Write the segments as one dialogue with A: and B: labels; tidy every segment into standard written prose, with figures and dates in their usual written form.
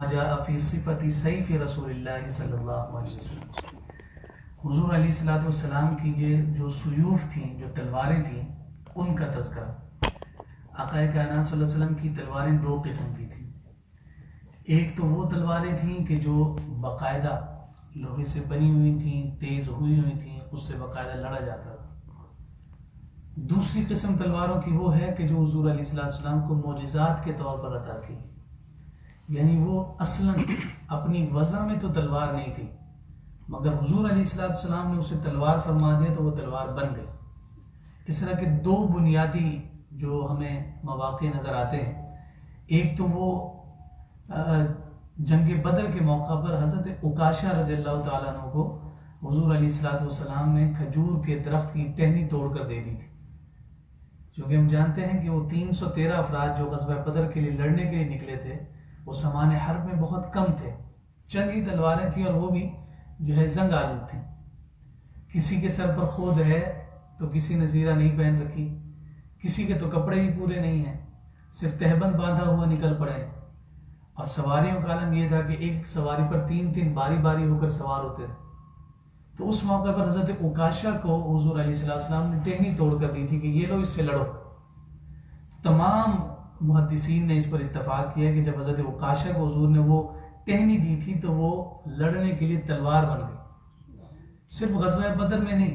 A: جاء فی صفت سیف رسول اللہ صلی اللہ علیہ وسلم، حضور علیہ الصلوۃ والسلام کی جو سیوف تھیں، جو تلواریں تھیں، ان کا تذکرہ۔ آقا کائنات صلی اللہ علیہ وسلم کی تلواریں دو قسم کی تھیں۔ ایک تو وہ تلواریں تھیں کہ جو باقاعدہ لوہے سے بنی ہوئی تھیں، تیز ہوئی تھیں، اس سے باقاعدہ لڑا جاتا تھا۔ دوسری قسم تلواروں کی وہ ہے کہ جو حضور علیہ الصلوۃ والسلام کو معجزات کے طور پر عطا کی، یعنی وہ اصلاً اپنی وضع میں تو تلوار نہیں تھی، مگر حضور علیہ الصلوۃ والسلام نے اسے تلوار فرما دیا تو وہ تلوار بن گئی۔ اس طرح کے دو بنیادی جو ہمیں مواقع نظر آتے ہیں، ایک تو وہ جنگ بدر کے موقع پر حضرت عکاشہ رضی اللہ تعالیٰ عنہ کو حضور علیہ الصلوۃ والسلام نے کھجور کے درخت کی ٹہنی توڑ کر دے دی تھی، کیونکہ ہم جانتے ہیں کہ وہ 313 افراد جو غزوہ بدر کے لیے لڑنے کے لیے نکلے تھے، وہ سامان حرب میں بہت کم تھے، چند ہی تلواریں تھیں، اور وہ بھی جو ہے زنگ آلود تھیں۔ کسی کے سر پر خود ہے تو کسی نے زیرہ نہیں پہن رکھی، کسی کے تو کپڑے ہی پورے نہیں ہیں، صرف تہبند باندھا ہوا نکل پڑے۔ اور سواریوں کا عالم یہ تھا کہ ایک سواری پر تین باری باری ہو کر سوار ہوتے تھے۔ تو اس موقع پر حضرت عکاشہ کو حضور علیہ السلام نے ٹہنی توڑ کر دی تھی کہ یہ لو، اس سے لڑو۔ تمام محدثین نے اس پر اتفاق کیا کہ جب حضرت عکاشہ کو حضور نے وہ ٹہنی دی تھی تو وہ لڑنے کے لیے تلوار بن گئی۔ صرف غزوہ بدر میں نہیں،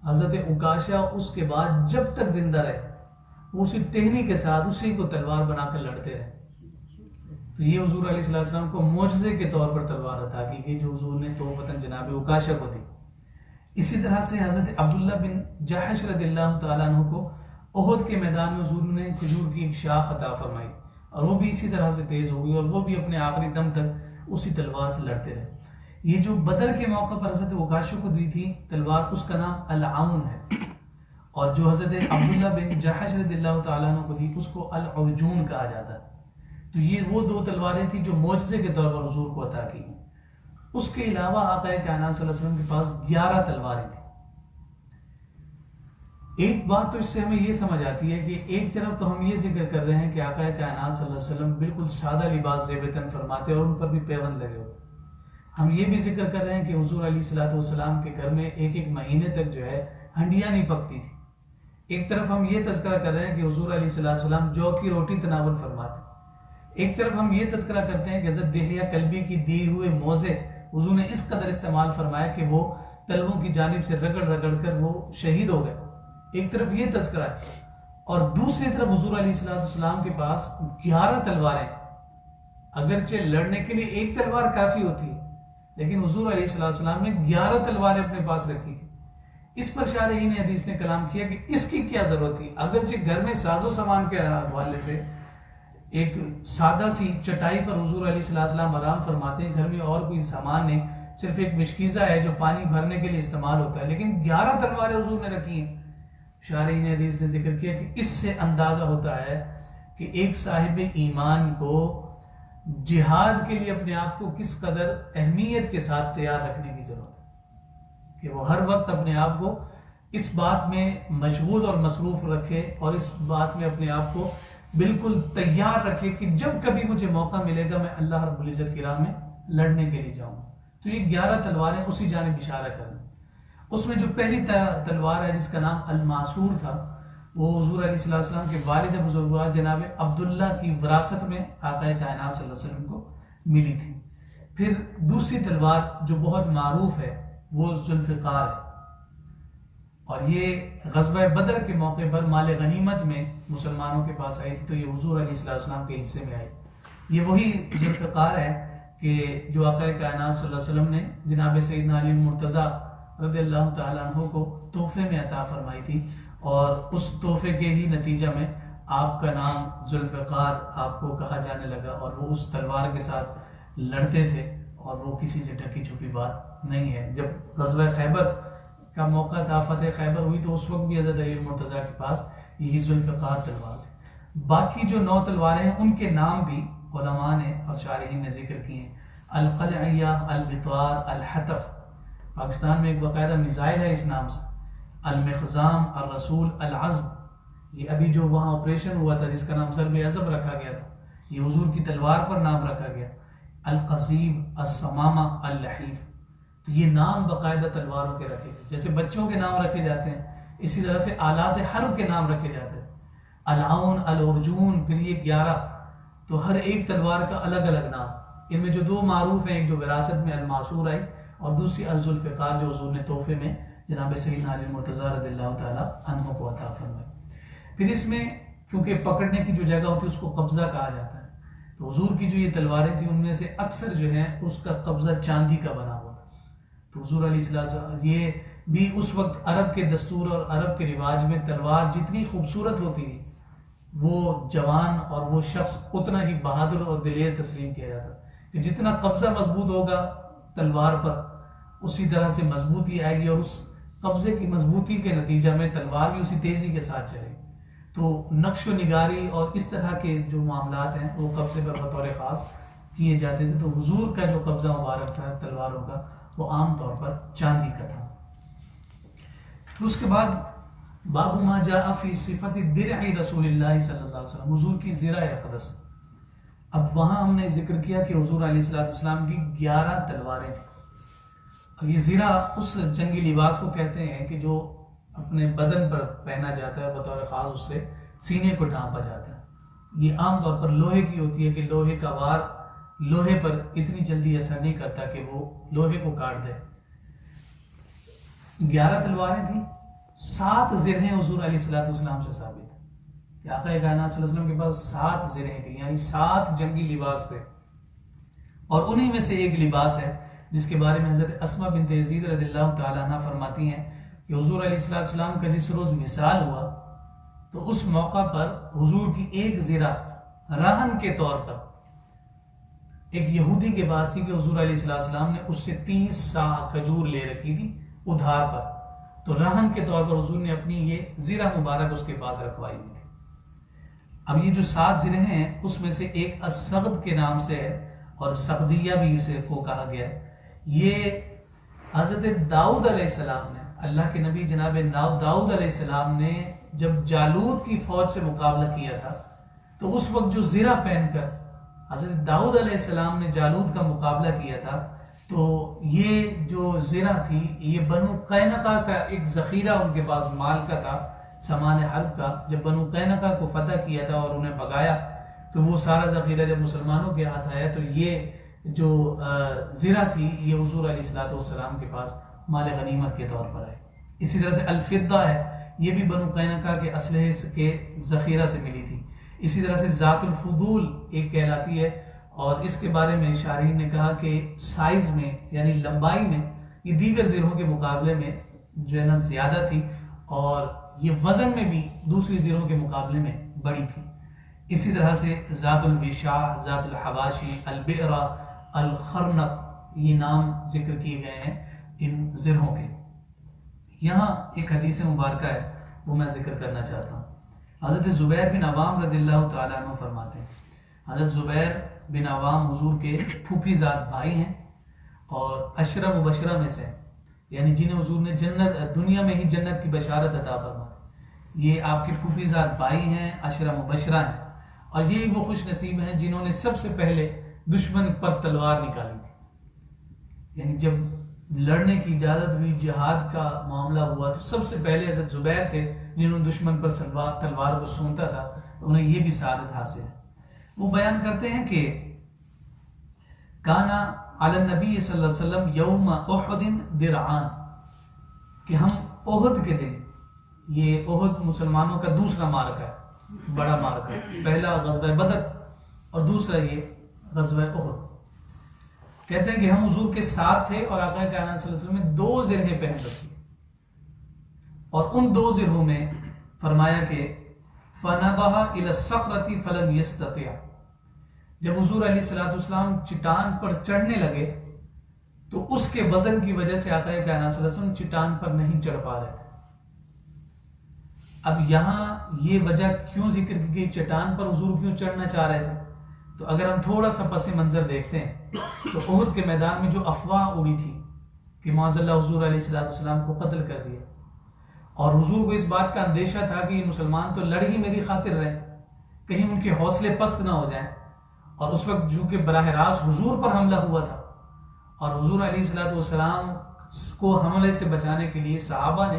A: حضرت عکاشہ اس کے بعد جب تک زندہ رہے وہ اسی ٹہنی کے ساتھ اسی کو تلوار بنا کر لڑتے رہے۔ تو یہ حضور علیہ السلام کو معجزے کے طور پر تلوار عطا کی گئی جو حضور نے توفتاً جناب عکاشہ کو دی۔ اسی طرح سے حضرت عبداللہ بن جحش رضی اللہ تعالیٰ عنہ کو احد کے میدان میں حضور نے کھجور کی ایک شاخ عطا فرمائی، اور وہ بھی اسی طرح سے تیز ہو گئی، اور وہ بھی اپنے آخری دم تک اسی تلوار سے لڑتے رہے۔ یہ جو بدر کے موقع پر حضرت عکاشہ کو دی تھی تلوار، اس کا نام العون ہے، اور جو حضرت عبداللہ بن جحش رضی اللہ تعالیٰ عنہ کو دی اس کو العرجون کہا جاتا ہے۔ تو یہ وہ دو تلواریں تھیں جو معجزے کے طور پر حضور کو عطا کی گئی۔ اس کے علاوہ آقا کائنات صلی اللہ علیہ وسلم کے پاس 11 تلواریں تھیں۔ ایک بات تو اس سے ہمیں یہ سمجھ آتی ہے کہ ایک طرف تو ہم یہ ذکر کر رہے ہیں کہ آقا کائنات صلی اللہ علیہ وسلم بالکل سادہ لباس زیب تن فرماتے اور ان پر بھی پیوند لگے ہوتے۔ ہم یہ بھی ذکر کر رہے ہیں کہ حضور علیہ الصلوۃ والسلام کے گھر میں ایک مہینے تک جو ہے ہنڈیاں نہیں پکتی تھی۔ ایک طرف ہم یہ تذکرہ کر رہے ہیں کہ حضور علیہ الصلوۃ والسلام جو کی روٹی تناول فرماتے، ایک طرف ہم یہ تذکرہ کرتے ہیں کہ حضرت دحیہ کلبی کی دیے ہوئے موزے حضور نے اس قدر استعمال فرمایا کہ وہ تلووں کی جانب سے رگڑ کر وہ شہید ہو گئے۔ ایک طرف یہ تذکرہ ہے، اور دوسری طرف حضور علیہ الصلوۃ والسلام کے پاس 11 تلواریں، اگرچہ لڑنے کے لیے ایک تلوار کافی ہوتی ہے، لیکن حضور علیہ الصلوۃ والسلام نے 11 تلواریں اپنے پاس رکھی تھی۔ اس پر شارحین حدیث نے کلام کیا کہ اس کی کیا ضرورت تھی، اگرچہ گھر میں ساز و سامان کے حوالے سے ایک سادہ سی چٹائی پر حضور علیہ الصلوۃ والسلام آرام فرماتے ہیں، گھر میں اور کوئی سامان نہیں، صرف ایک مشکیزہ ہے جو پانی بھرنے کے لیے استعمال ہوتا ہے، لیکن 11 تلواریں حضور نے رکھی ہیں۔ شارحین حدیث نے ذکر کیا کہ اس سے اندازہ ہوتا ہے کہ ایک صاحب ایمان کو جہاد کے لیے اپنے آپ کو کس قدر اہمیت کے ساتھ تیار رکھنے کی ضرورت ہے، کہ وہ ہر وقت اپنے آپ کو اس بات میں مشغول اور مصروف رکھے، اور اس بات میں اپنے آپ کو بالکل تیار رکھے کہ جب کبھی مجھے موقع ملے گا میں اللہ رب العزت کی راہ میں لڑنے کے لیے جاؤں۔ تو یہ 11 تلواریں اسی جانب اشارہ کر رہی ہیں۔ اس میں جو پہلی تلوار ہے جس کا نام الماسور تھا، وہ حضور علیہ السلام کے والد بزرگوار جناب عبداللہ کی وراثت میں آقا کائنات صلی اللہ علیہ وسلم کو ملی تھی۔ پھر دوسری تلوار جو بہت معروف ہے وہ ذوالفقار ہے، اور یہ غزوہ بدر کے موقع پر مال غنیمت میں مسلمانوں کے پاس آئی تھی، تو یہ حضور علیہ السلام کے حصے میں آئی۔ یہ وہی ذوالفقار ہے کہ جو آقا کائنات صلی اللہ علیہ وسلم نے جناب سیدنا علی المرتضیٰ رضی اللہ تعالیٰ عنہ کو تحفے میں عطا فرمائی تھی، اور اس تحفے کے ہی نتیجہ میں آپ کا نام ذوالفقار آپ کو کہا جانے لگا، اور وہ اس تلوار کے ساتھ لڑتے تھے، اور وہ کسی سے ڈھکی چھپی بات نہیں ہے۔ جب غزوہ خیبر کا موقع تھا، فتح خیبر ہوئی، تو اس وقت بھی حضرت علی المرتضیٰ کے پاس یہی ذوالفقار تلوار تھی۔ باقی جو 9 تلواریں ہیں ان کے نام بھی علماء نے اور شارحین نے ذکر کیے ہیں۔ القلعیہ، البطار، الحتف، پاکستان میں ایک باقاعدہ میزائل ہے اس نام سے، المخزام، الرسول، العزم، یہ ابھی جو وہاں آپریشن ہوا تھا جس کا نام ضرب عزب رکھا گیا تھا، یہ حضور کی تلوار پر نام رکھا گیا۔ القصیب، السمامہ، اللحیف. تو یہ نام باقاعدہ تلواروں کے رکھے گئے. جیسے بچوں کے نام رکھے جاتے ہیں اسی طرح سے آلات حرب کے نام رکھے جاتے ہیں. العون، الارجون، پھر یہ 11. تو ہر ایک تلوار کا الگ الگ نام. ان میں جو 2 معروف ہیں، ایک جو وراثت میں المعصور آئی اور دوسری الذوالفقار جو حضور نے تحفے میں جناب سیدنا علی المرتضیٰ رضی اللہ تعالیٰ عنہ کو عطا فرمائی. پھر اس میں چونکہ پکڑنے کی جو جگہ ہوتی ہے اس کو قبضہ کہا جاتا ہے. تو حضور کی جو یہ تلواریں تھیں ان میں سے اکثر جو ہیں اس کا قبضہ چاندی کا بنا ہوا. تو حضور علیہ السلام یہ بھی اس وقت عرب کے دستور اور عرب کے رواج میں تلوار جتنی خوبصورت ہوتی تھی وہ جوان اور وہ شخص اتنا ہی بہادر اور دلیر تسلیم کیا جاتا کہ جتنا قبضہ مضبوط ہوگا تلوار پر اسی طرح سے مضبوطی آئے گی اور اس قبضے کی مضبوطی کے نتیجہ میں تلوار بھی اسی تیزی کے ساتھ چلے گی. تو نقش و نگاری اور اس طرح کے جو معاملات ہیں وہ قبضے پر بطور خاص کیے جاتے تھے. تو حضور کا جو قبضہ مبارک تھا تلواروں کا وہ عام طور پر چاندی کا تھا. تو اس کے بعد باب ما جاء فی صفت درع رسول اللہ صلی اللہ علیہ وسلم، حضور کی زرہ اقدس. اب وہاں ہم نے ذکر کیا کہ حضور علیہ السلام کی 11 تلواریں تھیں. اب یہ زرہ اس جنگی لباس کو کہتے ہیں کہ جو اپنے بدن پر پہنا جاتا ہے، بطور خاص اس سے سینے کو ڈھانپا جاتا ہے. یہ عام طور پر لوہے کی ہوتی ہے کہ لوہے کا وار لوہے پر اتنی جلدی اثر نہیں کرتا کہ وہ لوہے کو کاٹ دے. 11 تلواریں تھیں. 7 زرہیں حضور علیہ السلام سے ثابت ہے کہ آقا کائنات صلی اللہ علیہ وسلم کے پاس 7 زرہیں تھیں، یعنی 7 جنگی لباس تھے. اور انہی میں سے ایک لباس ہے جس کے بارے میں حضرت اسماء بنت یزید رضی اللہ تعالیٰ عنہ فرماتی ہیں کہ حضور علیہ السلام کا جس روز وصال ہوا تو اس موقع پر حضور کی ایک زرہ رہن کے طور پر ایک یہودی کے پاس تھی کہ حضور علیہ السلام نے اس سے 30 صاع کھجور لے رکھی تھی ادھار پر. تو رہن کے طور پر حضور نے اپنی یہ زرہ مبارک اس کے پاس رکھوائی ہوئی تھی. اب یہ جو 7 زرہیں ہیں اس میں سے ایک السغد کے نام سے ہے اور سغدیہ بھی اسے کو کہا گیا ہے. یہ حضرت داؤد علیہ السلام نے، اللہ کے نبی جناب داؤد علیہ السلام نے جب جالوت کی فوج سے مقابلہ کیا تھا تو اس وقت جو زرہ پہن کر حضرت داؤد علیہ السلام نے جالوت کا مقابلہ کیا تھا تو یہ جو زرہ تھی یہ بنو قینقاع کا ایک ذخیرہ ان کے پاس مال کا تھا، سامان حرب کا. جب بنو قینقاع کو فتح کیا تھا اور انہیں بھگایا تو وہ سارا ذخیرہ جب مسلمانوں کے ہاتھ آیا تو یہ جو زرہ تھی یہ حضور علیہ السلام کے پاس مال غنیمت کے طور پر آئے. اسی طرح سے الفدہ ہے، یہ بھی بنو قینقاع کے اسلحے کے ذخیرہ سے ملی تھی. اسی طرح سے ذات الفضول ایک کہلاتی ہے اور اس کے بارے میں شارحین نے کہا کہ سائز میں یعنی لمبائی میں یہ دیگر زرہوں کے مقابلے میں جو ہے نا زیادہ تھی اور یہ وزن میں بھی دوسری زرہوں کے مقابلے میں بڑی تھی. اسی طرح سے ذات الوشاح، ذات الحواشی، البئرہ، الخرنق یہ نام ذکر کیے گئے ہیں ان زرہوں کے. یہاں ایک حدیث مبارکہ ہے وہ میں ذکر کرنا چاہتا ہوں. حضرت زبیر بن عوام رضی اللہ تعالیٰ عنہ فرماتے ہیں، حضرت زبیر بن عوام حضور کے پھوپھی زاد بھائی ہیں اور عشرہ مبشرہ میں سے ہیں، یعنی جنہیں حضور نے جنت دنیا میں ہی جنت کی بشارت عطا فرمائی. یہ آپ کے پھوپھی زاد بھائی ہیں، عشرہ مبشرہ ہیں اور یہی وہ خوش نصیب ہیں جنہوں نے سب سے پہلے دشمن پر تلوار نکالی تھی. یعنی جب لڑنے کی اجازت ہوئی، جہاد کا معاملہ ہوا تو سب سے پہلے حضرت زبیر تھے جنہوں نے دشمن پر تلوار کو سونتا تھا. انہیں یہ بھی سعادت حاصل ہے. وہ بیان کرتے ہیں کہ کانا علی النبی صلی اللہ علیہ وسلم یوم احد درعان، کہ ہم احد کے دن، یہ احد مسلمانوں کا دوسرا معرکہ ہے، بڑا معرکہ ہے. پہلا غزوہ بدر اور دوسرا یہ غزوہ احد. کہتے ہیں کہ ہم حضور کے ساتھ تھے اور آقا کائنات صلی اللہ علیہ وسلم نے 2 زرہیں پہن رکھی اور ان 2 زرہوں میں فرمایا کہ فَنَضَحَ إِلَى الصَّخْرَةِ فَلَمْ يَسْتَطِعْ، جب حضور علیہ السلام چٹان پر چڑھنے لگے تو اس کے وزن کی وجہ سے آقا کائنات صلی اللہ علیہ وسلم چٹان پر نہیں چڑھ پا رہے تھے. اب یہاں یہ وجہ کیوں ذکر کی گئی، چٹان پر حضور کیوں چڑھنا چاہ رہے تھے؟ تو اگر ہم تھوڑا سا پس منظر دیکھتے ہیں تو احد کے میدان میں جو افواہ اڑی تھی کہ معاذ اللہ حضور علیہ السلام کو قتل کر دیا اور حضور کو اس بات کا اندیشہ تھا کہ یہ مسلمان تو لڑ ہی میری خاطر رہے، کہیں ان کے حوصلے پست نہ ہو جائیں اور اس وقت جو کہ براہ راست حضور پر حملہ ہوا تھا، اور حضور علیہ الصلوۃ والسلام کو حملے سے بچانے کے لیے صحابہ نے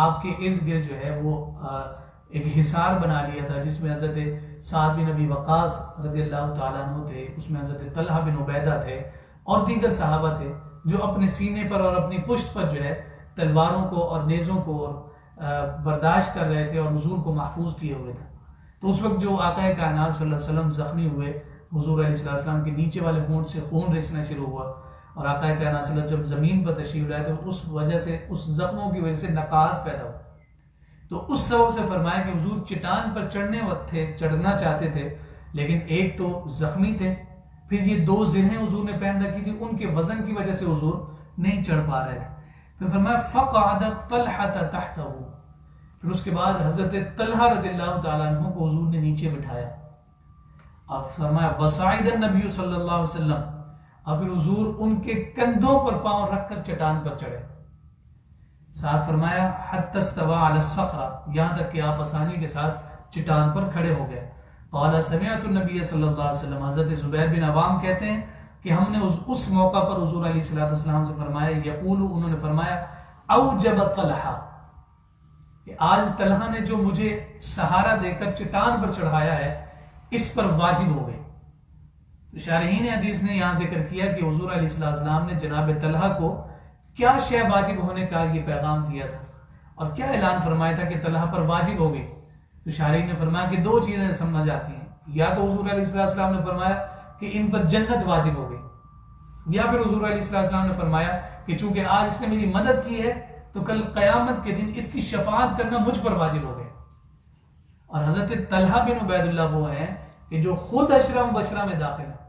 A: آپ کے ارد گرد جو ہے وہ ایک حصار بنا لیا تھا، جس میں حضرت سعد بن ابی وقاص رضی اللہ تعالیٰ عنہ تھے، اس میں حضرت طلحہ بن عبیدہ تھے اور دیگر صحابہ تھے جو اپنے سینے پر اور اپنی پشت پر جو ہے تلواروں کو اور نیزوں کو برداشت کر رہے تھے اور حضور کو محفوظ کیے ہوئے تھے۔ تو اس وقت جو آقا کائنات صلی اللہ علیہ وسلم زخمی ہوئے، حضور علیہ السلام کے نیچے والے ہونٹ سے خون رسنا شروع ہوا، اور آقا کائنات صلی اللہ علیہ وسلم جب زمین پر تشریف لائے تو اس وجہ سے، اس زخموں کی وجہ سے نقاہت پیدا ہو، تو اس سبب سے فرمایا کہ حضور چٹان پر چڑھنا چاہتے تھے، لیکن ایک تو زخمی تھے، پھر یہ 2 زرہیں حضور نے پہن رکھی تھی، ان کے وزن کی وجہ سے حضور نہیں چڑھ پا رہے تھے۔ پھر فرمایا فقعد طلحہ تحتہ، پھر اس کے بعد حضرت طلحہ رضی اللہ تعالیٰ عنہ کو حضور نے نیچے بٹھایا، اب فرمایا وصعد النبی صلی اللہ علیہ وسلم، اور پھر حضور ان کے کندھوں پر پاؤں رکھ کر چٹان پر چڑھے۔ ساتھ فرمایا حتی استوى علی الصخرہ، یہاں تک کہ آپ آسانی کے ساتھ چٹان پر کھڑے ہو گئے۔ قال سمعت النبی صلی اللہ علیہ وسلم، حضرت زبیر بن عوام کہتے ہیں کہ ہم نے اس موقع پر حضور علیہ السلام سے فرمایا، یقول، انہوں نے فرمایا اوجب طلحہ، کہ آج طلحہ نے جو مجھے سہارا دے کر چٹان پر چڑھایا ہے اس پر واجب ہو گئی۔ تو شارحین حدیث نے یہاں ذکر کیا کہ حضور علیہ السلام نے جناب طلحہ کو کیا شے واجب ہونے کا یہ پیغام دیا تھا اور کیا اعلان فرمایا تھا کہ طلحہ پر واجب ہو گئی۔ تو شارحین نے فرمایا کہ 2 چیزیں سمجھ آتی ہیں، یا تو حضور علیہ السلام نے فرمایا کہ ان پر جنت واجب ہو گئی، یا پھر حضور علیہ السلام نے فرمایا کہ چونکہ آج اس نے میری مدد کی ہے تو کل قیامت کے دن اس کی شفاعت کرنا مجھ پر واجب ہو گیا۔ اور حضرت طلحہ بن عبید اللہ وہ ہیں کہ جو خود اشرم بشرہ میں داخل ہیں،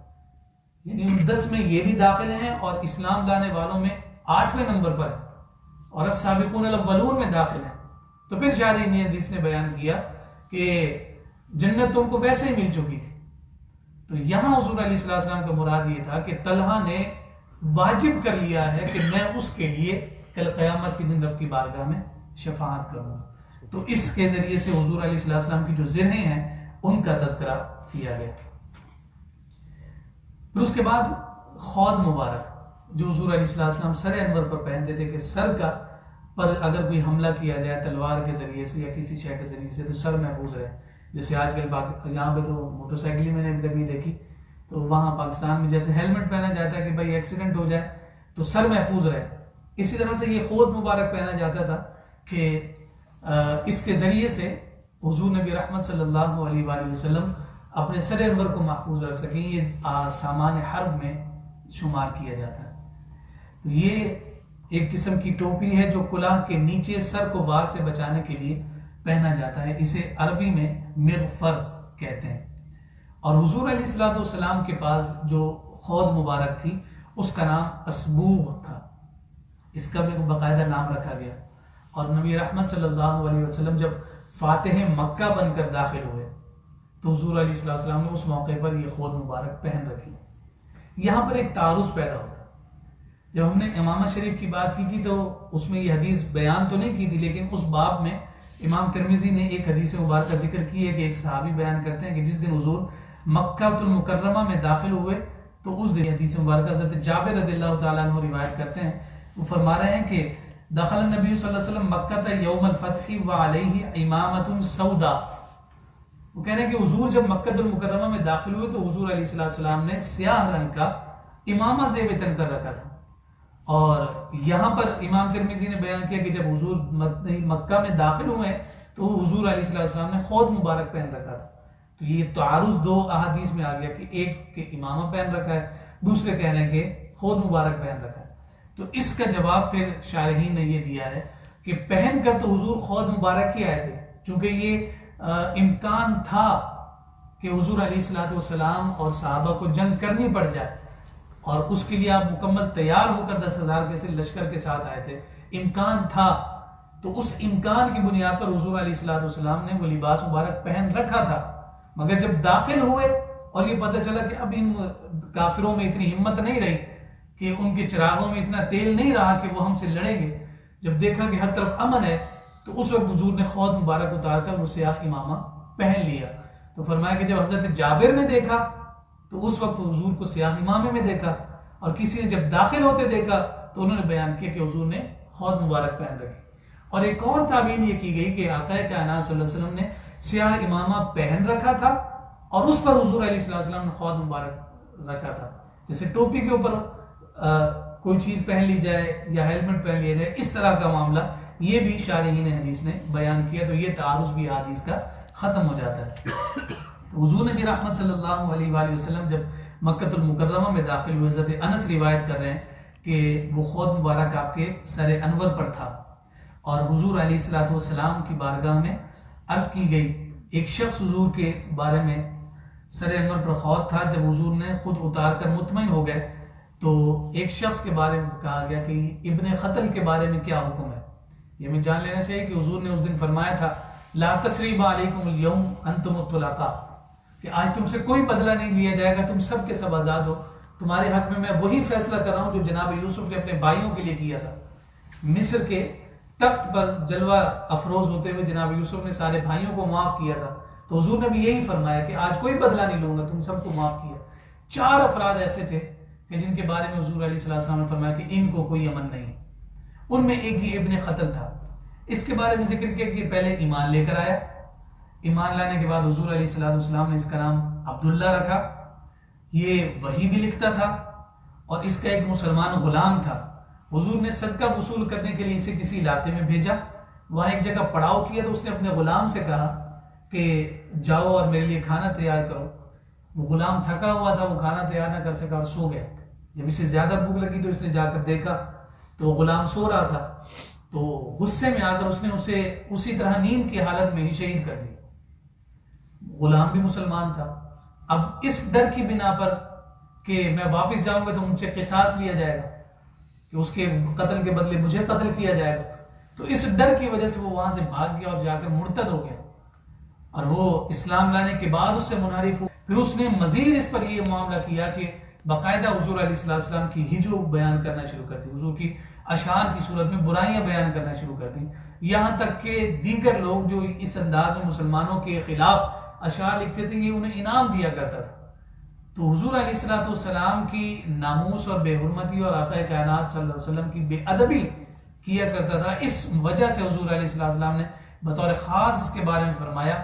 A: یعنی ان 10 میں یہ بھی داخل ہیں اور اسلام لانے والوں میں 8ویں نمبر پر ہیں، اور السابقون الاولون میں داخل ہیں۔ تو پھر شارحین حدیث نے بیان کیا کہ جنت تو ان کو ویسے ہی مل چکی تھی۔ تو یہاں حضور علیہ السلام کا مراد یہ تھا کہ طلحہ نے واجب کر لیا ہے کہ میں اس کے لیے کل قیامت کے دن رب کی بارگاہ میں شفاعت کروں گا۔ تو اس کے ذریعے سے حضور علیہ السلام کی جو زرہیں ہیں ان کا تذکرہ کیا گیا۔ پھر اس کے بعد خود مبارک جو حضور علیہ السلام سر انور پر پہنتے تھے کہ سر کا پر اگر کوئی حملہ کیا جائے تلوار کے ذریعے سے یا کسی شے کے ذریعے سے تو سر محفوظ رہے۔ جیسے آج کل یہاں پہ تو موٹر سائیکل میں نے ابھی تک بھی دیکھی، تو وہاں پاکستان میں جیسے ہیلمٹ پہنا جاتا ہے کہ بھائی ایکسیڈنٹ ہو جائے تو سر محفوظ رہے، اسی طرح سے یہ خود مبارک پہنا جاتا تھا کہ اس کے ذریعے سے حضور نبی رحمت صلی اللہ علیہ وآلہ وسلم اپنے سر انور کو محفوظ رکھ سکیں۔ یہ سامان حرب میں شمار کیا جاتا ہے۔ تو یہ ایک قسم کی ٹوپی ہے جو کلاه کے نیچے سر کو وار سے بچانے کے لیے پہنا جاتا ہے، اسے عربی میں مغفر کہتے ہیں۔ اور حضور علیہ السلام کے پاس جو خود مبارک تھی اس کا نام اسبوغ تھا، اس کا بھی باقاعدہ نام رکھا گیا۔ اور نبی رحمت صلی اللہ علیہ وسلم جب فاتح مکہ بن کر داخل ہوئے تو حضور علیہ السلام نے اس موقع پر یہ خود مبارک پہن رکھی۔ یہاں پر ایک تعارض پیدا ہوتا ہے۔ جب ہم نے امامہ شریف کی بات کی تھی تو اس میں یہ حدیث بیان تو نہیں کی تھی، لیکن اس باب میں امام ترمذی نے ایک حدیث مبارکہ ذکر کی ہے کہ ایک صحابی بیان کرتے ہیں کہ جس دن حضور مکہ المکرمہ میں داخل ہوئے تو اس دن حدیث مبارکہ حضرت جابر رضی اللہ تعالیٰ عنہ روایت کرتے ہیں، وہ فرما رہے ہیں کہ دخل النبی صلی اللہ علیہ وسلم مکہ یوم الفتح وعلیہ امامۃ سوداء، وہ کہہ رہے ہیں کہ حضور جب مکہ المکرمہ میں داخل ہوئے تو حضور علیہ السلام نے سیاہ رنگ کا امامہ زیب تن کر رکھا تھا۔ اور یہاں پر امام ترمذی نے بیان کیا کہ جب حضور مکہ میں داخل ہوئے تو حضور علیہ السلام نے خود مبارک پہن رکھا تھا۔ تو یہ تعارض 2 احادیث میں آ گیا کہ ایک کے امامہ پہن رکھا ہے، دوسرے کہہ رہے ہیں کہ خود مبارک پہن رکھا ہے۔ تو اس کا جواب پھر شارحین نے یہ دیا ہے کہ پہن کر تو حضور خود مبارک ہی آئے تھے، چونکہ یہ امکان تھا کہ حضور علیہ السلام اور صحابہ کو جنگ کرنی پڑ جائے، اور اس کے لیے آپ مکمل تیار ہو کر 10,000 کے لشکر کے ساتھ آئے تھے، امکان تھا۔ تو اس امکان کی بنیاد پر حضور علیہ السلام نے وہ لباس مبارک پہن رکھا تھا، مگر جب داخل ہوئے اور یہ پتہ چلا کہ اب ان کافروں میں اتنی ہمت نہیں رہی کہ ان کے چراغوں میں اتنا تیل نہیں رہا کہ وہ ہم سے لڑیں گے، جب دیکھا کہ ہر طرف امن ہے تو اس وقت حضور نے خود مبارک اتار کر وہ سیاہ امامہ پہن لیا۔ تو فرمایا کہ جب حضرت جابر نے دیکھا تو اس وقت حضور کو سیاہ امامے میں دیکھا، اور کسی نے جب داخل ہوتے دیکھا تو انہوں نے بیان کیا کہ حضور نے خود مبارک پہن رکھی۔ اور ایک اور تعبیر یہ کی گئی کہ آقا کائنات صلی اللہ علیہ وسلم نے سیاہ امامہ پہن رکھا تھا اور اس پر حضور علیہ السلام نے خود مبارک رکھا تھا، جیسے ٹوپی کے اوپر کوئی چیز پہن لی جائے یا ہیلمٹ پہن لیا جائے، اس طرح کا معاملہ یہ بھی شارحین حدیث نے بیان کیا، تو یہ تعارض بھی حدیث کا ختم ہو جاتا ہے۔ تو حضور نبی رحمت صلی اللہ علیہ وآلہ وسلم جب مکہ المکرمہ میں داخل ہوئے، حضرت انس روایت کر رہے ہیں کہ وہ خود مبارک آپ کے سر انور پر تھا، اور حضور علیہ السلام کی بارگاہ میں عرض کی گئی، ایک شخص حضور کے بارے میں سر انور پر خود تھا، جب حضور نے خود اتار کر مطمئن ہو گئے تو ایک شخص کے بارے میں کہا گیا کہ ابن قتل کے بارے میں کیا حکم ہے۔ یہ ہمیں جان لینا چاہیے کہ حضور نے اس دن فرمایا تھا لا تثریب علیکم اليوم انتم الطلقاء، کہ آج تم سے کوئی بدلہ نہیں لیا جائے گا، تم سب کے سب آزاد ہو، تمہارے حق میں وہی فیصلہ کر رہا ہوں جو جناب یوسف نے اپنے بھائیوں کے لیے کیا تھا۔ مصر کے تخت پر جلوہ افروز ہوتے ہوئے جناب یوسف نے سارے بھائیوں کو معاف کیا تھا، تو حضور نے بھی یہی فرمایا کہ آج کوئی بدلہ نہیں لوں گا، تم سب کو معاف کیا۔ 4 افراد ایسے تھے کہ جن کے بارے میں حضور علیہ السلام نے فرمایا کہ ان کو کوئی امن نہیں، ان میں ایک ہی ابن قتل تھا۔ اس کے بارے میں ذکر کیا کہ پہلے ایمان لے کر آیا، ایمان لانے کے بعد حضور علیہ السلام نے اس کا نام عبداللہ رکھا، یہ وحی بھی لکھتا تھا اور اس کا ایک مسلمان غلام تھا۔ حضور نے صدقہ وصول کرنے کے لیے اسے کسی علاقے میں بھیجا، وہاں ایک جگہ پڑاؤ کیا تو اس نے اپنے غلام سے کہا کہ جاؤ اور میرے لیے کھانا تیار کرو۔ وہ غلام تھکا ہوا تھا، وہ کھانا تیار نہ کر سکا اور سو گیا۔ جب اسے زیادہ بھوک لگی تو اس نے جا کر دیکھا تو غلام سو رہا تھا، تو غصے میں آ کر اس نے اسے اسی طرح نیند کی حالت میں ہی شہید کر دیا۔ غلام بھی مسلمان تھا، اب اس ڈر کی بنا پر کہ میں واپس جاؤں گا تو مجھ سے قصاص لیا جائے گا، کہ اس کے قتل کے بدلے مجھے قتل کیا جائے گا، تو اس ڈر کی وجہ سے وہ وہاں سے بھاگ گیا اور جا کر مرتد ہو گیا، اور وہ اسلام لانے کے بعد اس سے منحرف ہو۔ پھر اس نے مزید اس پر یہ معاملہ کیا کہ باقاعدہ حضور علیہ السلام کی ہجو بیان کرنا شروع کر دی، حضور کی اشعار کی صورت میں برائیاں بیان کرنا شروع کر دی، یہاں تک کہ دیگر لوگ جو اس انداز میں مسلمانوں کے خلاف اشعار لکھتے تھے یہ انہیں انعام دیا کرتا تھا۔ تو حضور علیہ السلام کی ناموس اور بے حرمتی اور آقا کائنات صلی اللہ علیہ وسلم کی بے ادبی کیا کرتا تھا، اس وجہ سے حضور علیہ السلام نے بطور خاص اس کے بارے میں فرمایا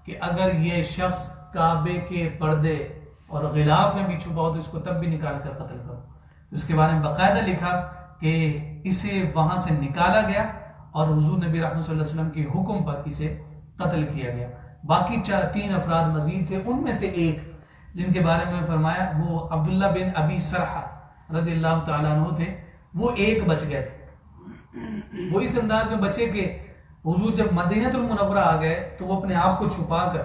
A: کہ اگر یہ شخص کعبے کے پردے اور غلاف میں بھی چھپا ہو تو اس کو تب بھی نکال کر قتل کرو۔ تو اس کے بارے میں باقاعدہ لکھا کہ اسے وہاں سے نکالا گیا اور حضور نبی رحمت صلی اللہ علیہ وسلم کے حکم پر اسے قتل کیا گیا۔ باقی 3 افراد مزید تھے، ان میں سے ایک جن کے بارے میں فرمایا وہ عبداللہ بن ابی سرحہ رضی اللہ تعالیٰ عنہ تھے، وہ ایک بچ گئے تھے۔ وہ اس انداز میں بچے کہ حضور جب مدینہ المنورہ آ گئے تو وہ اپنے آپ کو چھپا کر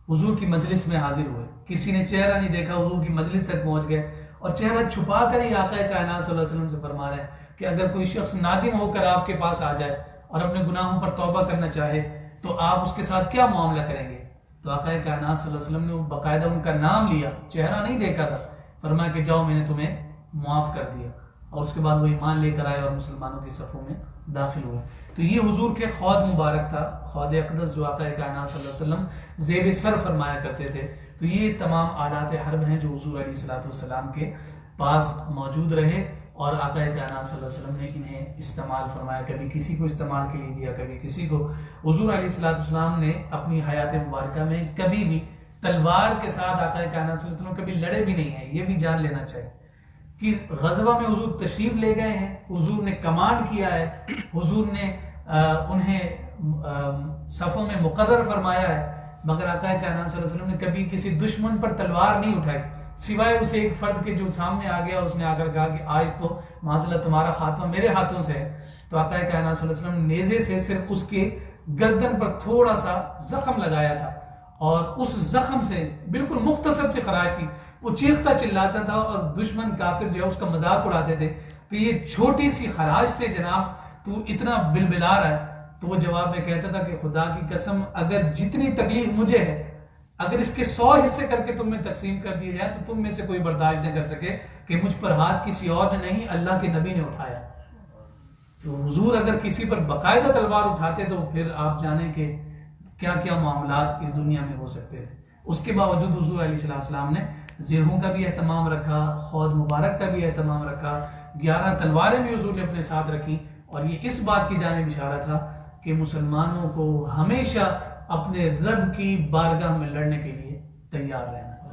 A: حضور کی مجلس میں حاضر ہوئے، کسی نے چہرہ نہیں دیکھا، حضور کی مجلس تک پہنچ گئے اور چہرہ چھپا کر ہی آقا کائنات صلی اللہ علیہ وسلم سے فرما رہے ہیں کہ اگر کوئی شخص نادم ہو کر آپ کے پاس آ جائے اور اپنے گناہوں پر توبہ کرنا چاہے تو آپ اس کے ساتھ کیا معاملہ کریں گے؟ تو آقا کائنات صلی اللہ علیہ وسلم نے باقاعدہ ان کا نام لیا، چہرہ نہیں دیکھا تھا، فرمایا کہ جاؤ میں نے تمہیں معاف کر دیا، اور اس کے بعد وہ ایمان لے کر آئے اور مسلمانوں کی صفوں میں داخل ہوئے۔ تو یہ حضور کے خود مبارک تھا، خود اقدس جو آقا کائنات صلی اللہ علیہ وسلم زیب سر فرمایا کرتے تھے۔ تو یہ تمام آلات حرب ہیں جو حضور علیہ السلام کے پاس موجود رہے اور آقا کائنات صلی اللہ علیہ وسلم نے انہیں استعمال فرمایا، کبھی کسی کو استعمال کے لیے دیا، کبھی کسی کو۔ حضور علیہ السلام نے اپنی حیات مبارکہ میں کبھی بھی تلوار کے ساتھ آقا کائنات صلی اللہ علیہ وسلم کبھی لڑے بھی نہیں ہیں، یہ بھی جان لینا چاہیے کہ غزوہ میں حضور تشریف لے گئے ہیں، حضور نے کمانڈ کیا ہے، حضور نے انہیں صفوں میں مقرر فرمایا ہے، مگر آقا کائنات صلی اللہ علیہ وسلم نے کبھی کسی دشمن پر تلوار نہیں اٹھائی، سوائے اسے ایک فرد کے جو سامنے آ گیا اور اس نے آ کر کہا کہ آج تو معاذاللہ تمہارا خاتمہ میرے ہاتھوں سے ہے، تو آقا کائنات صلی اللہ علیہ وسلم نیزے سے صرف اس کے گردن پر تھوڑا سا زخم لگایا تھا اور اس زخم سے بالکل مختصر سی خراش تھی، وہ چیختا چلاتا تھا اور دشمن کافر جو ہے اس کا مذاق اڑاتے تھے کہ یہ چھوٹی سی خراش سے جناب تو اتنا بلبلا رہا ہے۔ تو وہ جواب میں کہتا تھا کہ خدا کی قسم اگر جتنی تکلیف مجھے ہے اگر اس کے 100 حصے کر کے تم میں تقسیم کر دی جائے تو تم میں سے کوئی برداشت نہ کر سکے کہ مجھ پر ہاتھ کسی اور نے نہیں اللہ کے نبی نے اٹھایا۔ تو حضور اگر کسی پر باقاعدہ تلوار اٹھاتے تو پھر آپ جانیں کہ کیا کیا معاملات اس دنیا میں ہو سکتے تھے۔ اس کے باوجود حضور علیہ السلام نے زرہوں کا بھی اہتمام رکھا، خود مبارک کا بھی اہتمام رکھا، 11 تلواریں بھی حضور نے اپنے ساتھ رکھی، اور یہ اس بات کی جانب اشارہ تھا کہ مسلمانوں کو ہمیشہ اپنے رب کی بارگاہ میں لڑنے کے لیے تیار رہنا۔